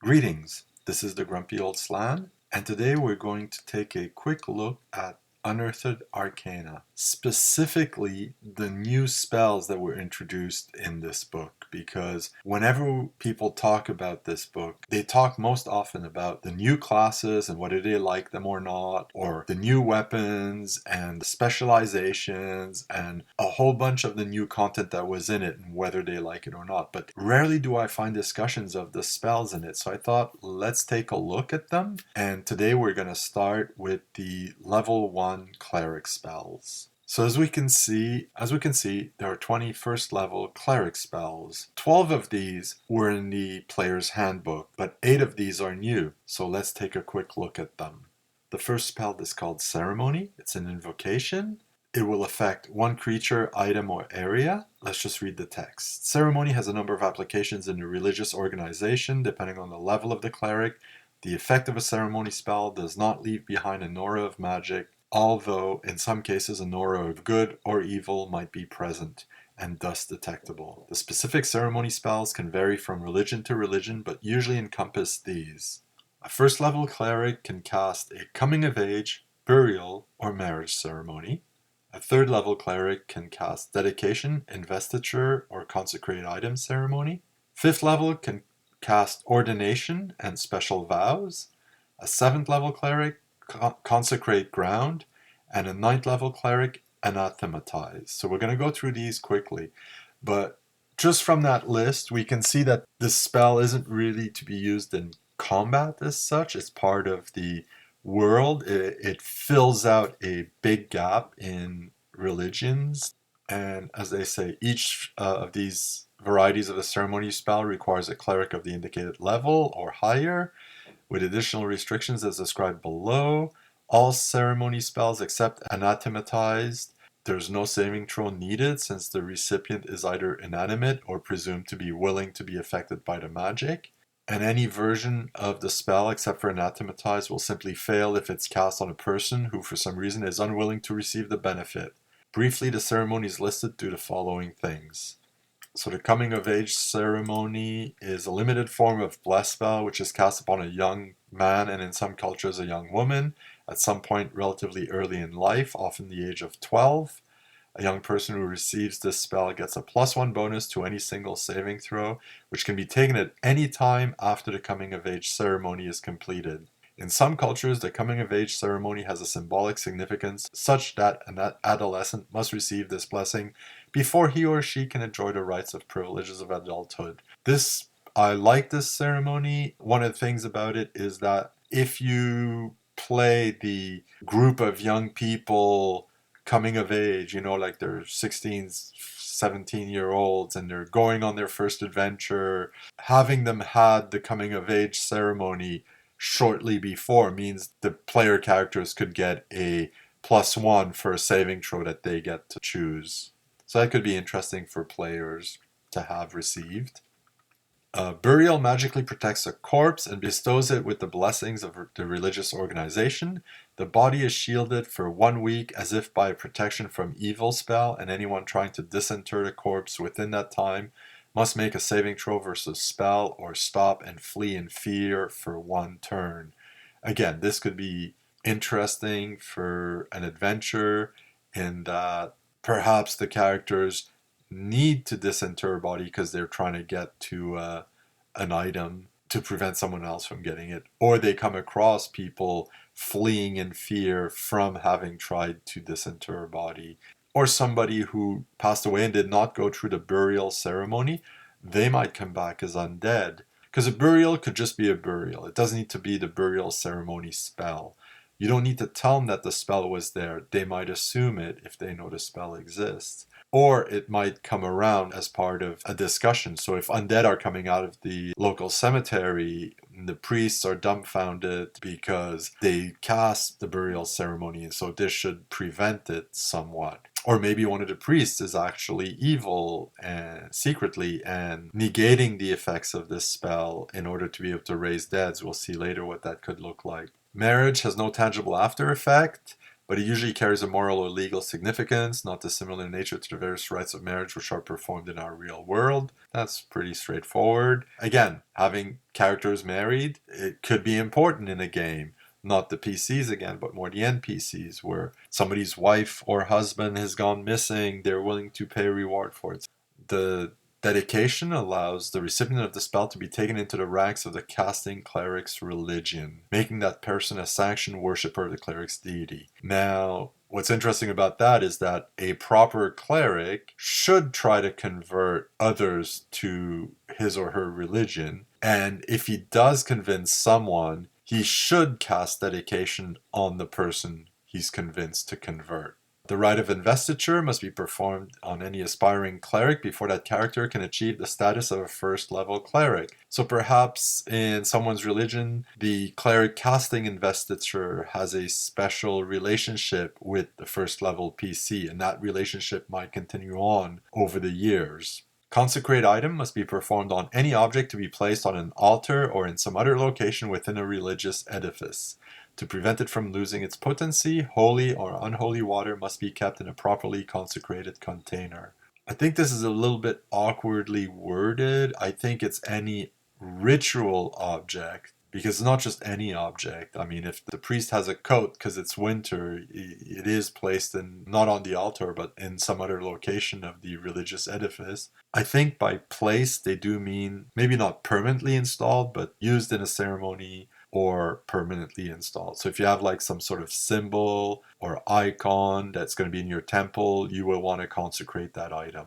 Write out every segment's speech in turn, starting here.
Greetings, this is the Grumpy Old Slan, and today we're going to take a quick look at Unearthed Arcana, specifically the new spells that were introduced in this book, because whenever people talk about this book, they talk most often about the new classes and whether they like them or not, or the new weapons and the specializations and a whole bunch of the new content that was in it and whether they like it or not. But rarely do I find discussions of the spells in it, so I thought let's take a look at them. And today we're going to start with the level 1 cleric spells. So as we can see, there are 20 first level cleric spells. 12 of these were in the player's handbook, but 8 of these are new. So let's take a quick look at them. The first spell is called Ceremony. It's an invocation. It will affect one creature, item, or area. Let's just read the text. Ceremony has a number of applications in a religious organization, depending on the level of the cleric. The effect of a ceremony spell does not leave behind an aura of magic, although in some cases an aura of good or evil might be present and thus detectable. The specific ceremony spells can vary from religion to religion, but usually encompass these. A first level cleric can cast a coming of age, burial, or marriage ceremony. A third level cleric can cast dedication, investiture, or consecrate item ceremony. Fifth level can cast ordination and special vows. A seventh level cleric consecrate ground, and a ninth level cleric anathematize. So we're going to go through these quickly, but just from that list we can see that this spell isn't really to be used in combat as such. It's part of the world. It fills out a big gap in religions, and as they say, each of these varieties of the ceremony spell requires a cleric of the indicated level or higher, with additional restrictions as described below. All ceremony spells except anathematized, there's no saving throw needed since the recipient is either inanimate or presumed to be willing to be affected by the magic. And any version of the spell except for anathematized will simply fail if it's cast on a person who for some reason is unwilling to receive the benefit. Briefly, the ceremonies listed do the following things. So the coming of age ceremony is a limited form of bless spell which is cast upon a young man, and in some cultures a young woman, at some point relatively early in life, often the age of 12. A young person who receives this spell gets a +1 bonus to any single saving throw, which can be taken at any time after the coming of age ceremony is completed. In some cultures, the coming of age ceremony has a symbolic significance such that an adolescent must receive this blessing before he or she can enjoy the rights of privileges of adulthood. I like this ceremony. One of the things about it is that if you play the group of young people coming of age, like they're 16, 17-year-olds and they're going on their first adventure, having them had the coming of age ceremony shortly before means the player characters could get a +1 for a saving throw that they get to choose. So that could be interesting for players to have received. Burial magically protects a corpse and bestows it with the blessings of the religious organization. The body is shielded for 1 week as if by a protection from evil spell, and anyone trying to disinter the corpse within that time must make a saving throw versus spell or stop and flee in fear for 1 turn. Again, this could be interesting for an adventure in that perhaps the characters need to disinter a body because they're trying to get to an item to prevent someone else from getting it, or they come across people fleeing in fear from having tried to disinter a body, or somebody who passed away and did not go through the burial ceremony. They might come back as undead, because a burial could just be a burial. It doesn't need to be the burial ceremony spell. You don't need to tell them that the spell was there. They might assume it if they know the spell exists. Or it might come around as part of a discussion. So if undead are coming out of the local cemetery, the priests are dumbfounded because they cast the burial ceremony, and so this should prevent it somewhat. Or maybe one of the priests is actually evil and secretly and negating the effects of this spell in order to be able to raise deads. We'll see later what that could look like. Marriage has no tangible after effect. but it usually carries a moral or legal significance, not dissimilar in nature to the various rites of marriage which are performed in our real world. That's pretty straightforward. Again, having characters married, it could be important in a game. Not the PCs again, but more the NPCs, where somebody's wife or husband has gone missing, they're willing to pay a reward for it. The dedication allows the recipient of the spell to be taken into the ranks of the casting cleric's religion, making that person a sanctioned worshipper of the cleric's deity. Now, what's interesting about that is that a proper cleric should try to convert others to his or her religion, and if he does convince someone, he should cast dedication on the person he's convinced to convert. The rite of investiture must be performed on any aspiring cleric before that character can achieve the status of a first level cleric. So perhaps in someone's religion, the cleric casting investiture has a special relationship with the first level PC, and that relationship might continue on over the years. Consecrate item must be performed on any object to be placed on an altar or in some other location within a religious edifice. To prevent it from losing its potency, holy or unholy water must be kept in a properly consecrated container. I think this is a little bit awkwardly worded. I think it's any ritual object, because it's not just any object. I mean, if the priest has a coat because it's winter, it is placed in, not on the altar, but in some other location of the religious edifice. I think by place, they do mean maybe not permanently installed, but used in a ceremony or permanently installed. So if you have like some sort of symbol or icon that's going to be in your temple, you will want to consecrate that item.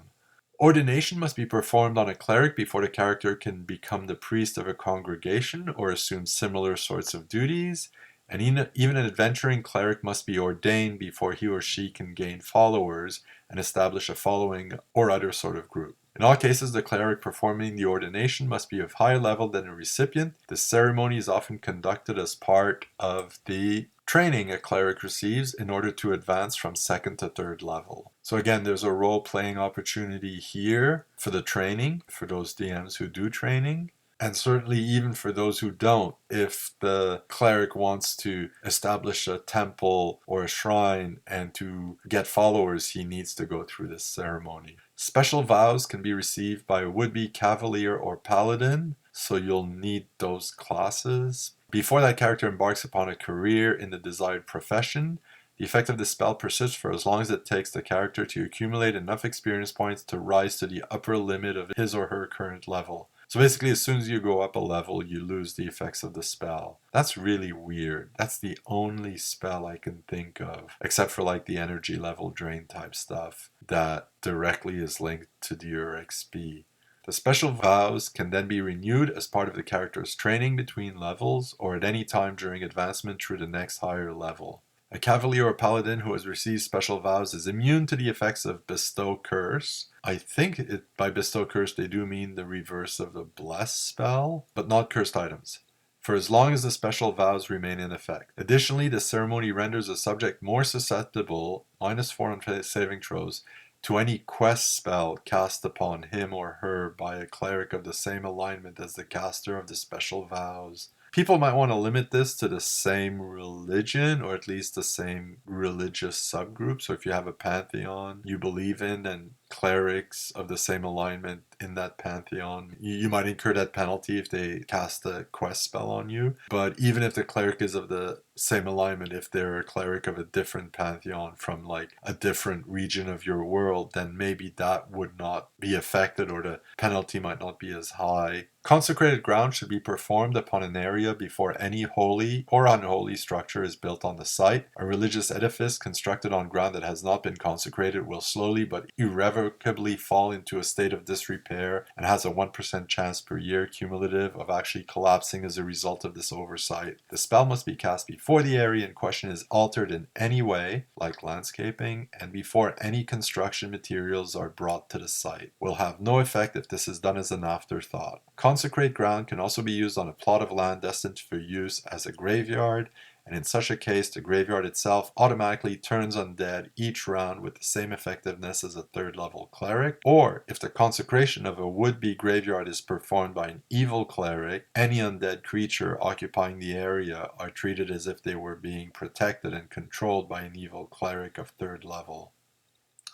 Ordination must be performed on a cleric before the character can become the priest of a congregation or assume similar sorts of duties, and even an adventuring cleric must be ordained before he or she can gain followers and establish a following or other sort of group. In all cases, the cleric performing the ordination must be of higher level than the recipient. The ceremony is often conducted as part of the training a cleric receives in order to advance from second to third level. So again, there's a role-playing opportunity here for the training, for those DMs who do training, and certainly even for those who don't. If the cleric wants to establish a temple or a shrine and to get followers, he needs to go through this ceremony. Special vows can be received by a would-be cavalier or paladin, so you'll need those classes. Before that character embarks upon a career in the desired profession, the effect of the spell persists for as long as it takes the character to accumulate enough experience points to rise to the upper limit of his or her current level. So basically, as soon as you go up a level, you lose the effects of the spell. That's really weird. That's the only spell I can think of, except for like the energy level drain type stuff, that directly is linked to your XP. The special vows can then be renewed as part of the character's training between levels or at any time during advancement through the next higher level. A cavalier or paladin who has received special vows is immune to the effects of Bestow Curse. I think by Bestow Curse they do mean the reverse of the Bless spell, but not cursed items, for as long as the special vows remain in effect. Additionally, the ceremony renders a subject more susceptible, -4 on saving throws, to any quest spell cast upon him or her by a cleric of the same alignment as the caster of the special vows. People might want to limit this to the same religion, or at least the same religious subgroup. So if you have a pantheon you believe in, and clerics of the same alignment in that pantheon, you might incur that penalty if they cast a quest spell on you. But even if the cleric is of the same alignment, if they're a cleric of a different pantheon from like a different region of your world, then maybe that would not be affected, or the penalty might not be as high. Consecrated ground should be performed upon an area before any holy or unholy structure is built on the site. A religious edifice constructed on ground that has not been consecrated will slowly but irrevocably fall into a state of disrepair and has a 1% chance per year cumulative of actually collapsing as a result of this oversight. The spell must be cast before the area in question is altered in any way, like landscaping, and before any construction materials are brought to the site. Will have no effect if this is done as an afterthought. Consecrate ground can also be used on a plot of land destined for use as a graveyard, and in such a case, the graveyard itself automatically turns undead each round with the same effectiveness as a 3rd level cleric. Or, if the consecration of a would-be graveyard is performed by an evil cleric, any undead creature occupying the area are treated as if they were being protected and controlled by an evil cleric of 3rd level.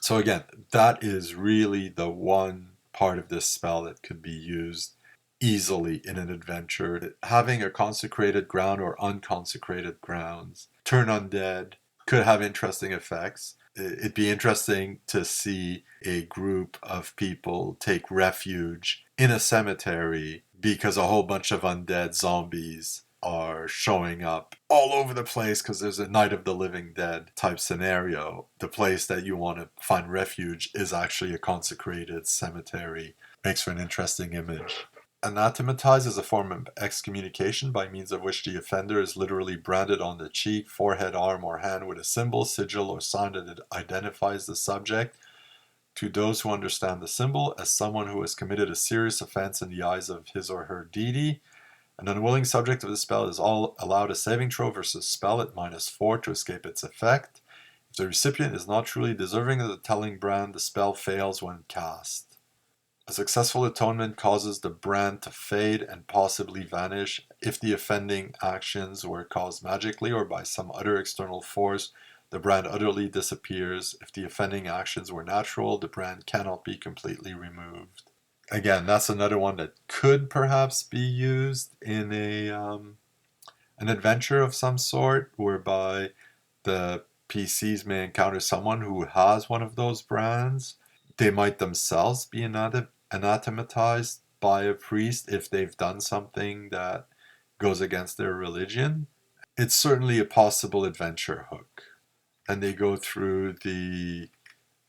So again, that is really the one part of this spell that could be used easily in an adventure. Having a consecrated ground or unconsecrated grounds turn undead could have interesting effects. It'd be interesting to see a group of people take refuge in a cemetery because a whole bunch of undead zombies are showing up all over the place because there's a Night of the Living Dead type scenario. The place that you want to find refuge is actually a consecrated cemetery. Makes for an interesting image. Anathematize is a form of excommunication by means of which the offender is literally branded on the cheek, forehead, arm, or hand with a symbol, sigil, or sign that identifies the subject to those who understand the symbol as someone who has committed a serious offense in the eyes of his or her deity. An unwilling subject of the spell is allowed a saving throw versus spell at -4 to escape its effect. If the recipient is not truly deserving of the telling brand, the spell fails when cast. A successful atonement causes the brand to fade and possibly vanish. If the offending actions were caused magically or by some other external force, the brand utterly disappears. If the offending actions were natural, the brand cannot be completely removed. Again, that's another one that could perhaps be used in an adventure of some sort, whereby the PCs may encounter someone who has one of those brands. They might themselves be anathematized by a priest if they've done something that goes against their religion. It's certainly a possible adventure hook. And they go through the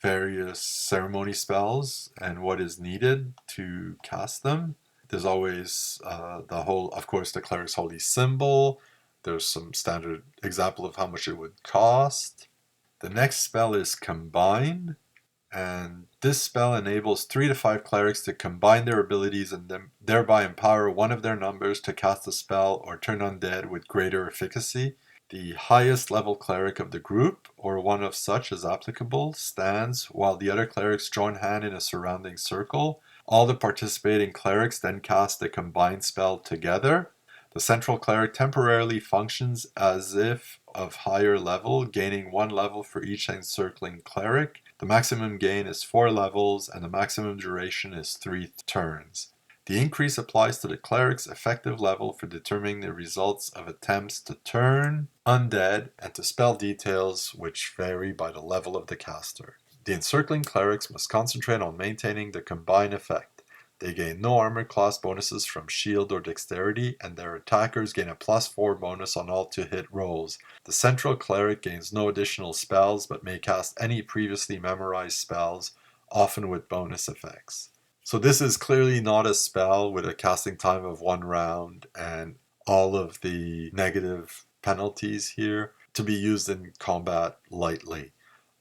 various ceremony spells and what is needed to cast them. There's always of course, the cleric's holy symbol. There's some standard example of how much it would cost. The next spell is Combine, and this spell enables 3 to 5 clerics to combine their abilities and thereby empower one of their numbers to cast a spell or turn undead with greater efficacy. The highest level cleric of the group, or one of such as applicable, stands while the other clerics join hand in a surrounding circle. All the participating clerics then cast the combined spell together. The central cleric temporarily functions as if of higher level, gaining 1 level for each encircling cleric. The maximum gain is 4 levels, and the maximum duration is 3 turns. The increase applies to the cleric's effective level for determining the results of attempts to turn undead and to spell details, which vary by the level of the caster. The encircling clerics must concentrate on maintaining the combined effect. They gain no armor class bonuses from shield or dexterity, and their attackers gain a +4 bonus on all to hit rolls. The central cleric gains no additional spells, but may cast any previously memorized spells, often with bonus effects. So this is clearly not a spell with a casting time of 1 round and all of the negative penalties here to be used in combat lightly.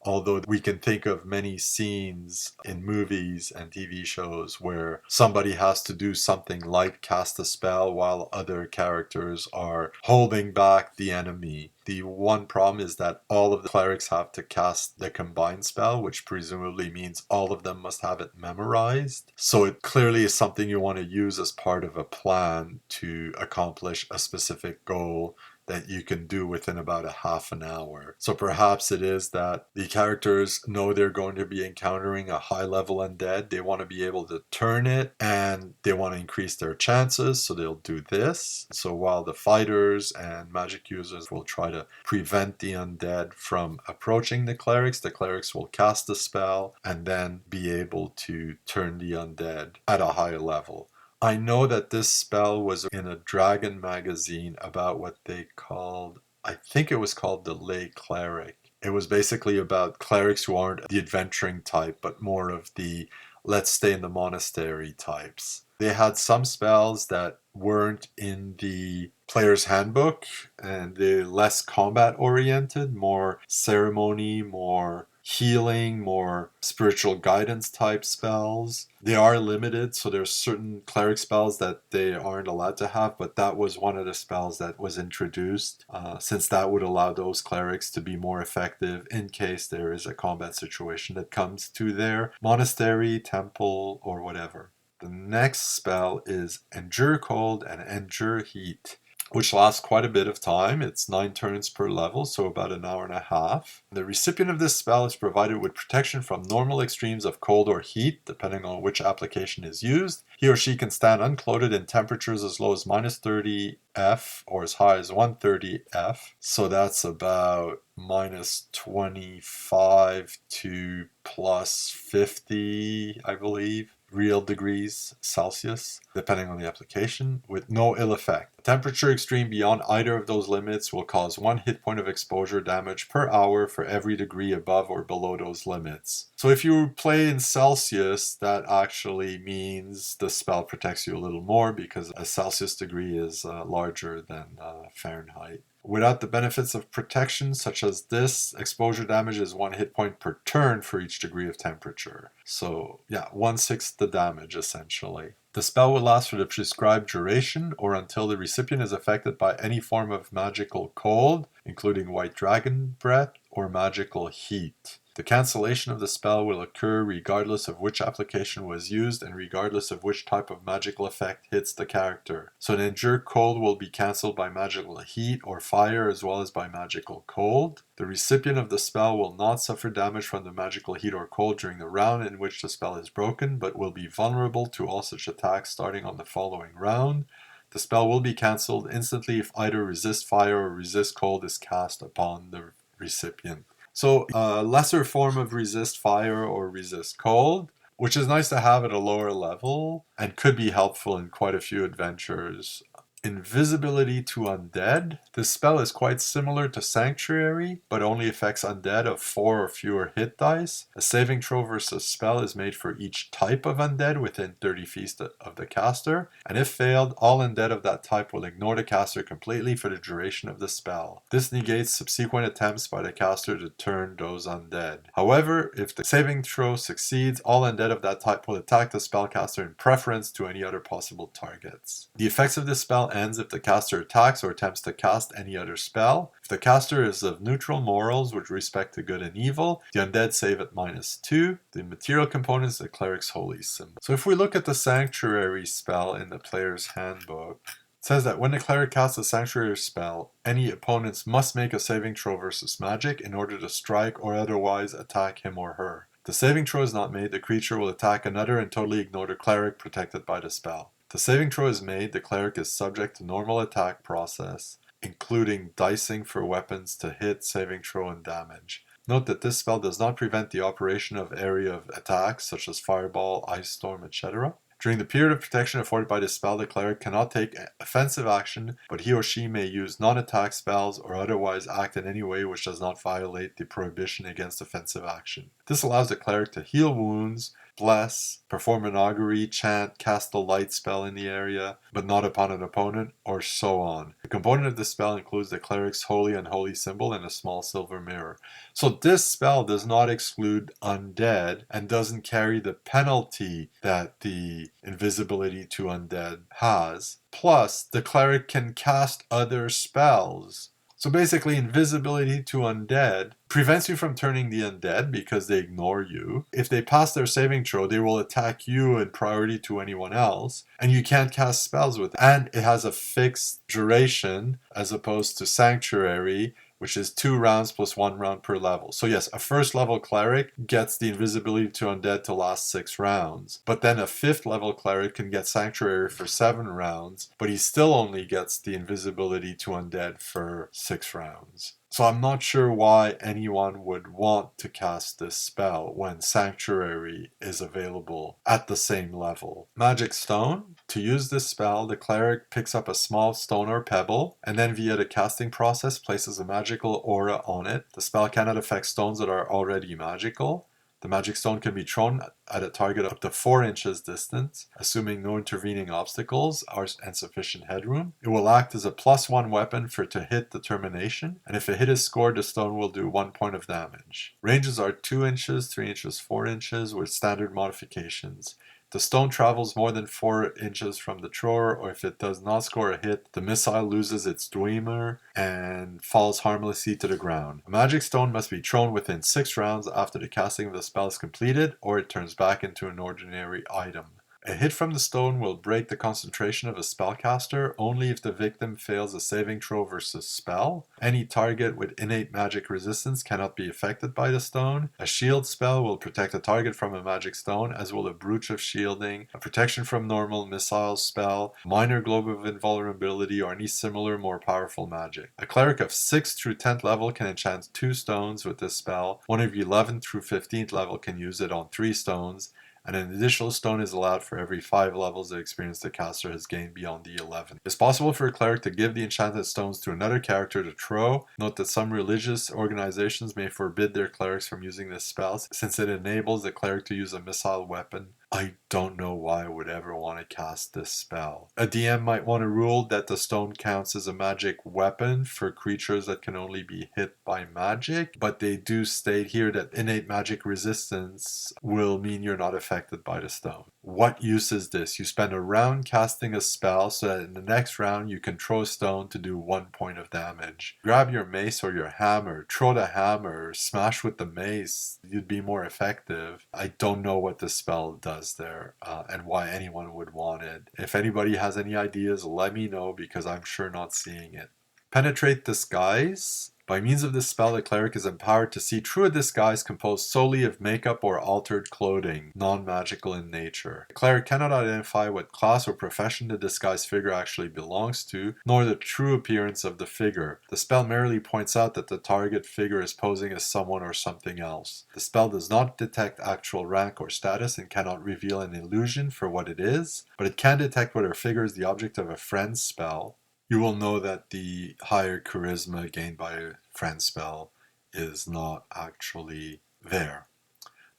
Although we can think of many scenes in movies and TV shows where somebody has to do something like cast a spell while other characters are holding back the enemy. The one problem is that all of the clerics have to cast the combined spell, which presumably means all of them must have it memorized. So it clearly is something you want to use as part of a plan to accomplish a specific goal that you can do within about a half an hour. So perhaps it is that the characters know they're going to be encountering a high level undead. They want to be able to turn it and they want to increase their chances, so they'll do this. So while the fighters and magic users will try to prevent the undead from approaching the clerics will cast the spell and then be able to turn the undead at a higher level. I know that this spell was in a Dragon magazine about what they called, I think it was called the Lay Cleric. It was basically about clerics who aren't the adventuring type, but more of the let's stay in the monastery types. They had some spells that weren't in the player's handbook, and they're less combat oriented, more ceremony, more healing, more spiritual guidance type spells. They are limited, so there's certain cleric spells that they aren't allowed to have, but that was one of the spells that was introduced, since that would allow those clerics to be more effective in case there is a combat situation that comes to their monastery, temple, or whatever. The next spell is Endure Cold and Endure Heat, which lasts quite a bit of time. It's 9 turns per level, so about an hour and a half. The recipient of this spell is provided with protection from normal extremes of cold or heat, depending on which application is used. He or she can stand unclothed in temperatures as low as minus 30 F or as high as 130 F. So that's about minus 25 to plus 50, I believe, real degrees Celsius, depending on the application, with no ill effect. A temperature extreme beyond either of those limits will cause 1 hit point of exposure damage per hour for every degree above or below those limits. So if you play in Celsius, that actually means the spell protects you a little more because a Celsius degree is larger than Fahrenheit. Without the benefits of protection such as this, exposure damage is 1 hit point per turn for each degree of temperature. So yeah, 1/6 the damage essentially. The spell will last for the prescribed duration or until the recipient is affected by any form of magical cold, including white dragon breath or magical heat. The cancellation of the spell will occur regardless of which application was used and regardless of which type of magical effect hits the character. So an Endure Cold will be cancelled by magical heat or fire as well as by magical cold. The recipient of the spell will not suffer damage from the magical heat or cold during the round in which the spell is broken, but will be vulnerable to all such attacks starting on the following round. The spell will be cancelled instantly if either Resist Fire or Resist Cold is cast upon the recipient. So a lesser form of Resist Fire or Resist Cold, which is nice to have at a lower level and could be helpful in quite a few adventures. Invisibility to Undead. This spell is quite similar to Sanctuary, but only affects undead of 4 or fewer hit dice. A saving throw versus spell is made for each type of undead within 30 feet of the caster, and if failed, all undead of that type will ignore the caster completely for the duration of the spell. This negates subsequent attempts by the caster to turn those undead. However, if the saving throw succeeds, all undead of that type will attack the spellcaster in preference to any other possible targets. The effects of this spell ends if the caster attacks or attempts to cast any other spell. If the caster is of neutral morals with respect to good and evil, the undead save at -2. The material component is the cleric's holy symbol. So if we look at the Sanctuary spell in the player's handbook, it says that when the cleric casts a Sanctuary spell, any opponents must make a saving throw versus magic in order to strike or otherwise attack him or her. If the saving throw is not made, the creature will attack another and totally ignore the cleric protected by the spell. If the saving throw is made, the cleric is subject to normal attack process, including dicing for weapons to hit, saving throw, and damage. Note that this spell does not prevent the operation of area of attacks such as fireball, ice storm, etc. During the period of protection afforded by this spell, the cleric cannot take offensive action, but he or she may use non-attack spells or otherwise act in any way which does not violate the prohibition against offensive action. This allows the cleric to heal wounds, bless, perform an augury, chant, cast a light spell in the area, but not upon an opponent, or so on. The component of this spell includes the cleric's holy and unholy symbol and a small silver mirror. So this spell does not exclude undead and doesn't carry the penalty that the invisibility to undead has. Plus, the cleric can cast other spells. So basically, invisibility to undead prevents you from turning the undead because they ignore you. If they pass their saving throw, they will attack you in priority to anyone else, and you can't cast spells with it. And it has a fixed duration as opposed to Sanctuary, which is 2 rounds plus 1 round per level. So yes, a first level cleric gets the invisibility to undead to last 6 rounds. But then a 5th level cleric can get Sanctuary for 7 rounds, but he still only gets the invisibility to undead for 6 rounds. So I'm not sure why anyone would want to cast this spell when Sanctuary is available at the same level. Magic Stone. To use this spell, the cleric picks up a small stone or pebble, and then via the casting process places a magical aura on it. The spell cannot affect stones that are already magical. The magic stone can be thrown at a target up to 4 inches distance, assuming no intervening obstacles and sufficient headroom. It will act as a +1 weapon for to hit determination, and if a hit is scored, the stone will do 1 point of damage. Ranges are 2 inches, 3 inches, 4 inches with standard modifications. The stone travels more than 4 inches from the thrower, or if it does not score a hit, the missile loses its dwemer and falls harmlessly to the ground. A magic stone must be thrown within 6 rounds after the casting of the spell is completed, or it turns back into an ordinary item. A hit from the stone will break the concentration of a spellcaster only if the victim fails a saving throw versus spell. Any target with innate magic resistance cannot be affected by the stone. A shield spell will protect a target from a magic stone, as will a brooch of shielding, a protection from normal missiles spell, minor globe of invulnerability, or any similar more powerful magic. A cleric of 6th through 10th level can enchant 2 stones with this spell. One of 11th through 15th level can use it on 3 stones, and an additional stone is allowed for every 5 levels of experience the caster has gained beyond the 11th. It's possible for a cleric to give the enchanted stones to another character to throw. Note that some religious organizations may forbid their clerics from using this spell, since it enables the cleric to use a missile weapon. I don't know why I would ever want to cast this spell. A DM might want to rule that the stone counts as a magic weapon for creatures that can only be hit by magic, but they do state here that innate magic resistance will mean you're not affected by the stone. What use is this? You spend a round casting a spell so that in the next round you can throw a stone to do 1 point of damage. Grab your mace or your hammer, throw the hammer, smash with the mace, you'd be more effective. I don't know what this spell does there and why anyone would want it. If anybody has any ideas, let me know because I'm sure not seeing it. Penetrate disguise. By means of this spell, the cleric is empowered to see through a disguise composed solely of makeup or altered clothing, non-magical in nature. The cleric cannot identify what class or profession the disguised figure actually belongs to, nor the true appearance of the figure. The spell merely points out that the target figure is posing as someone or something else. The spell does not detect actual rank or status and cannot reveal an illusion for what it is, but it can detect whether a figure is the object of a friend's spell. You will know that the higher charisma gained by a friend spell is not actually there.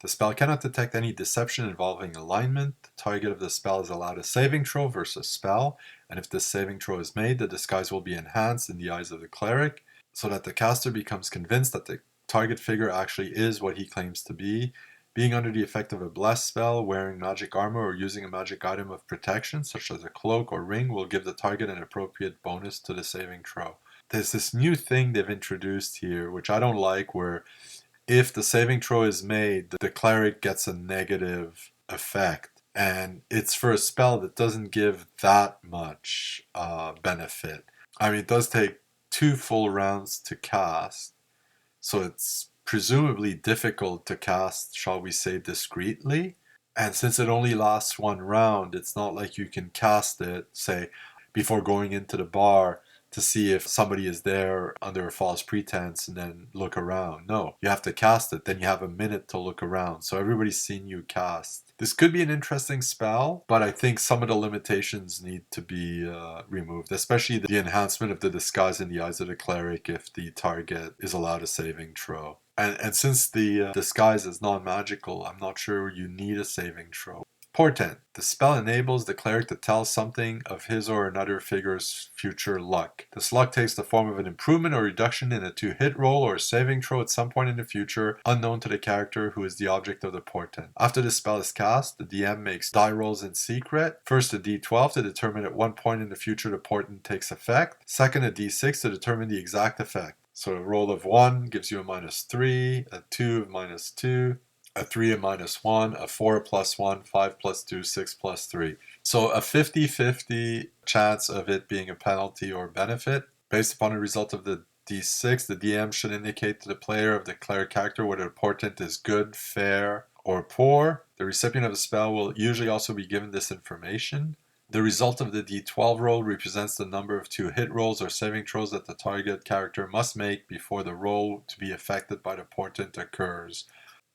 The spell cannot detect any deception involving alignment. The target of the spell is allowed a saving throw versus spell, and if this saving throw is made, the disguise will be enhanced in the eyes of the cleric, so that the caster becomes convinced that the target figure actually is what he claims to be. Being under the effect of a blessed spell, wearing magic armor, or using a magic item of protection, such as a cloak or ring, will give the target an appropriate bonus to the saving throw. There's this new thing they've introduced here, which I don't like, where if the saving throw is made, the cleric gets a negative effect. And it's for a spell that doesn't give that much benefit. I mean, it does take 2 full rounds to cast, so it's presumably difficult to cast, shall we say, discreetly. And since it only lasts 1 round, it's not like you can cast it, say, before going into the bar to see if somebody is there under a false pretense and then look around. No, you have to cast it, then you have a minute to look around. So everybody's seen you cast. This could be an interesting spell, but I think some of the limitations need to be removed, especially the enhancement of the disguise in the eyes of the cleric if the target is allowed a saving throw. And since the disguise is non-magical, I'm not sure you need a saving throw. Portent. The spell enables the cleric to tell something of his or another figure's future luck. This luck takes the form of an improvement or reduction in a 2-hit roll or a saving throw at some point in the future, unknown to the character who is the object of the portent. After the spell is cast, the DM makes die rolls in secret. First a d12 to determine at what point in the future the portent takes effect. Second a d6 to determine the exact effect. So a roll of 1 gives you a -3, a 2 of -2, a 3 a -1, a 4 a +1, 5 +2, 6 +3. So a 50-50 chance of it being a penalty or benefit. Based upon the result of the d6, the DM should indicate to the player of the cleric character whether the portent is good, fair, or poor. The recipient of the spell will usually also be given this information. The result of the d12 roll represents the number of 2-hit rolls or saving throws that the target character must make before the roll to be affected by the portent occurs.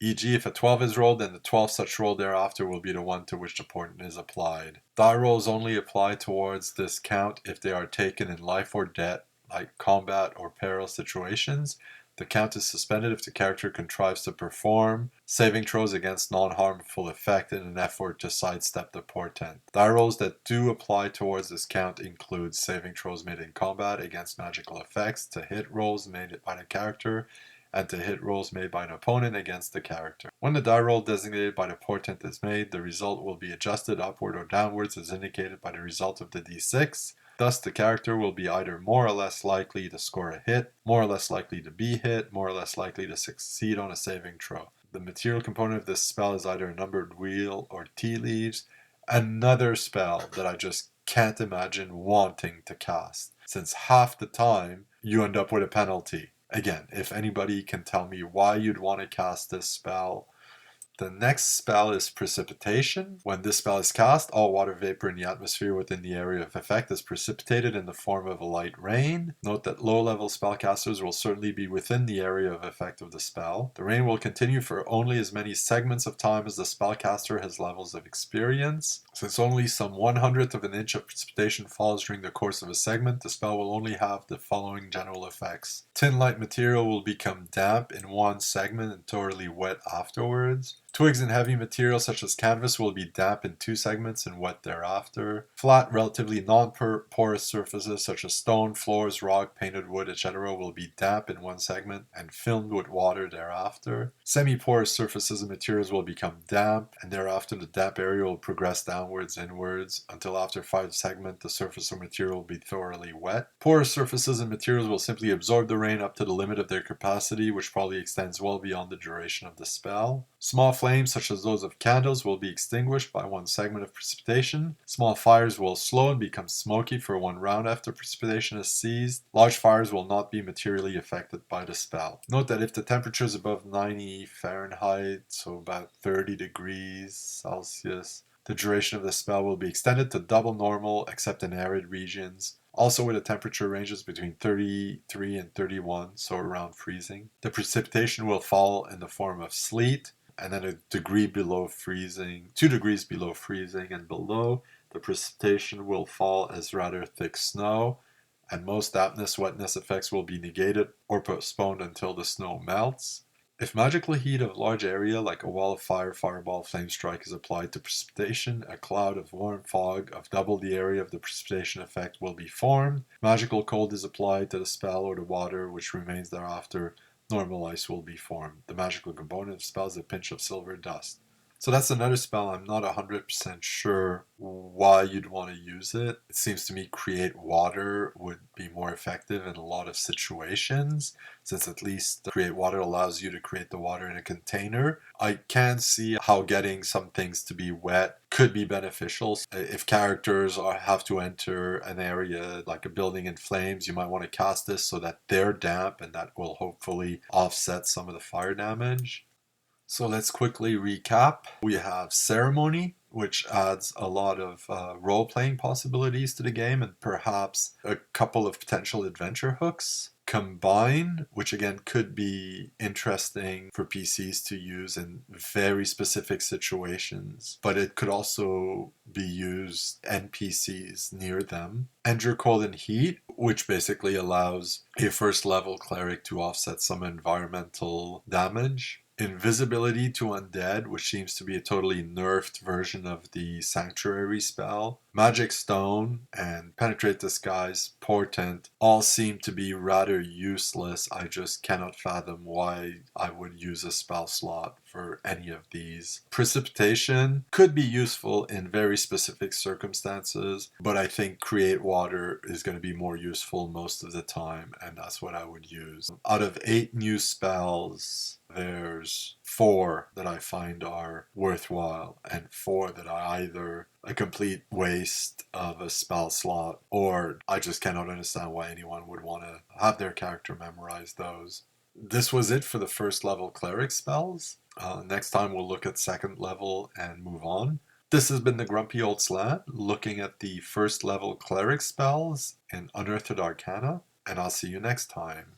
E.g., if a 12 is rolled, then the 12th such roll thereafter will be the one to which the portent is applied. Die rolls only apply towards this count if they are taken in life or death, like combat or peril situations. The count is suspended if the character contrives to perform saving throws against non-harmful effect in an effort to sidestep the portent. Die rolls that do apply towards this count include saving throws made in combat against magical effects, to hit rolls made by the character, and to hit rolls made by an opponent against the character. When the die roll designated by the portent is made, the result will be adjusted upward or downwards as indicated by the result of the d6. Thus, the character will be either more or less likely to score a hit, more or less likely to be hit, more or less likely to succeed on a saving throw. The material component of this spell is either a numbered wheel or tea leaves. Another spell that I just can't imagine wanting to cast, since half the time you end up with a penalty. Again, if anybody can tell me why you'd want to cast this spell. The next spell is Precipitation. When this spell is cast, all water vapor in the atmosphere within the area of effect is precipitated in the form of a light rain. Note that low-level spellcasters will certainly be within the area of effect of the spell. The rain will continue for only as many segments of time as the spellcaster has levels of experience. Since only some 1/100th of an inch of precipitation falls during the course of a segment, the spell will only have the following general effects. Tin-like material will become damp in one segment and totally wet afterwards. Twigs and heavy material such as canvas will be damp in 2 segments and wet thereafter. Flat, relatively non-porous surfaces such as stone, floors, rock, painted wood, etc. will be damp in 1 segment and filmed with water thereafter. Semi-porous surfaces and materials will become damp, and thereafter the damp area will progress downwards, inwards, until after 5 segments the surface or material will be thoroughly wet. Porous surfaces and materials will simply absorb the rain up to the limit of their capacity, which probably extends well beyond the duration of the spell. Small flames, such as those of candles, will be extinguished by 1 segment of precipitation. Small fires will slow and become smoky for 1 round after precipitation is ceased. Large fires will not be materially affected by the spell. Note that if the temperature is above 90 Fahrenheit, so about 30 degrees Celsius, the duration of the spell will be extended to double normal except in arid regions. Also with the temperature ranges between 33 and 31, so around freezing. The precipitation will fall in the form of sleet, and then 1 degree below freezing, 2 degrees below freezing and below, the precipitation will fall as rather thick snow, and most dampness, wetness effects will be negated or postponed until the snow melts. If magical heat of large area like a wall of fire, fireball, flame strike is applied to precipitation, a cloud of warm fog of double the area of the precipitation effect will be formed. Magical cold is applied to the spell or the water which remains thereafter. Normal ice will be formed. The magical component of the spell is a pinch of silver dust. So that's another spell. I'm not 100% sure why you'd want to use it. It seems to me create water would be more effective in a lot of situations, since at least create water allows you to create the water in a container. I can see how getting some things to be wet could be beneficial. If characters have to enter an area like a building in flames, you might want to cast this so that they're damp, and that will hopefully offset some of the fire damage. So let's quickly recap. We have Ceremony, which adds a lot of role-playing possibilities to the game and perhaps a couple of potential adventure hooks. Combine, which again could be interesting for PCs to use in very specific situations, but it could also be used NPCs near them. Endure Cold and Heat, which basically allows a first level cleric to offset some environmental damage. Invisibility to Undead, which seems to be a totally nerfed version of the Sanctuary spell. Magic Stone and Penetrate Disguise, Portent all seem to be rather useless. I just cannot fathom why I would use a spell slot for any of these. Precipitation could be useful in very specific circumstances, but I think Create Water is going to be more useful most of the time, and that's what I would use. Out of 8 new spells, there's 4 that I find are worthwhile, and 4 that are either a complete waste of a spell slot, or I just cannot understand why anyone would want to have their character memorize those. This was it for the first level cleric spells. Next time we'll look at second level and move on. This has been the Grumpy Old Slant, looking at the first level cleric spells in Unearthed Arcana, and I'll see you next time.